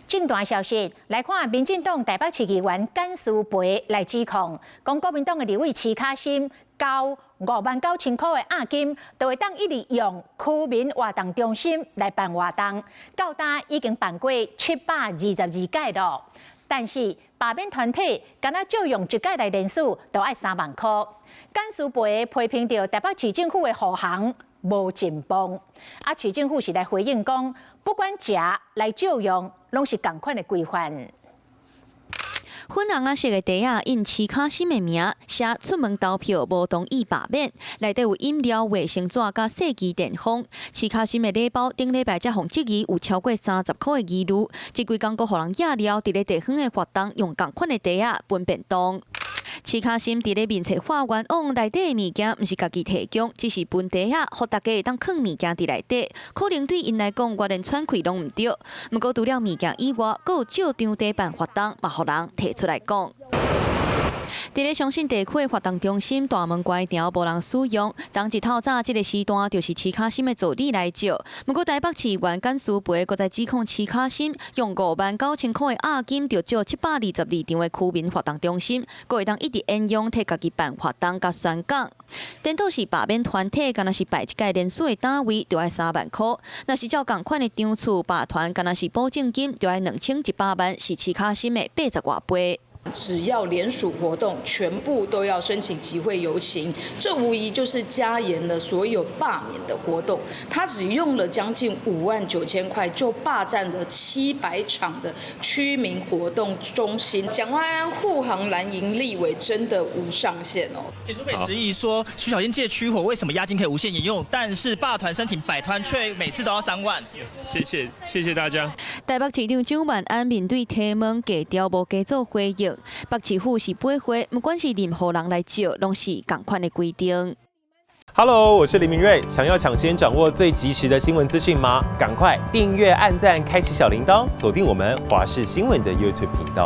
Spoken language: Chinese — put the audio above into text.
近段消息来看，民进党台北市议员简书培来指控，讲国民党的立委齐卡心交59000块的押金，就会当一直用区民活动中心来办活动，到今已经办过722届了。但是罢免团体敢若就用一届来人数，就要3万块。简书培批评到台北市政府的护航无进步，市政府是来回应讲，不管食来照用，拢是同款的规范。粉红啊色的袋啊印齐卡心的名，写出门投票无同意罢免，内底有饮料、卫生纸甲细机电风。齐卡心的礼包顶礼拜才互质疑有超过30块的疑虑，这几工阁互人野了，伫咧地方的活动用同款的袋啊分便当。齐卡心伫咧面册化愿望内底的物件，毋是家己提供，只是分袋啊，互大家当放物件伫内底。可能对因来讲，我连喘气拢毋对。毋过除了物件以外，阁有照场地办活动，嘛互人提出来讲。伫咧相信地区的活动中心大门关条无人使用，昨一透早这个时段就是齐卡心的助理来照。不过台北市议员简书培阁在指控齐卡心用59000块的押金，就照722场的区民活动中心，阁会当一直沿用替家己办活动甲宣讲。颠倒是罢免团体，敢若是摆一届人数的单位，就要3万块；若是照同款的场次罢团，敢若是保证金，就要2100万，是齐卡心的80多倍。只要联署活动，全部都要申请集会游行，这无疑就是加严了所有罢免的活动。他只用了将近59000块，就霸占了700场的区民活动中心。蒋万安护航蓝营立委真的无上限哦。简书培质疑说，徐小燕借驱火为什么押金可以无限沿用，但是罢团申请摆团却每次都要3万？谢谢大家。台北市长蒋万安面对提问，低调无加做回应。北市府是不会，不管是任何人来照，拢是同款的规定。Hello， 我是林明瑞，想要抢先掌握最及时的新闻资讯吗？赶快订阅、按赞、开启小铃铛，锁定我们华视新闻的 YouTube 频道。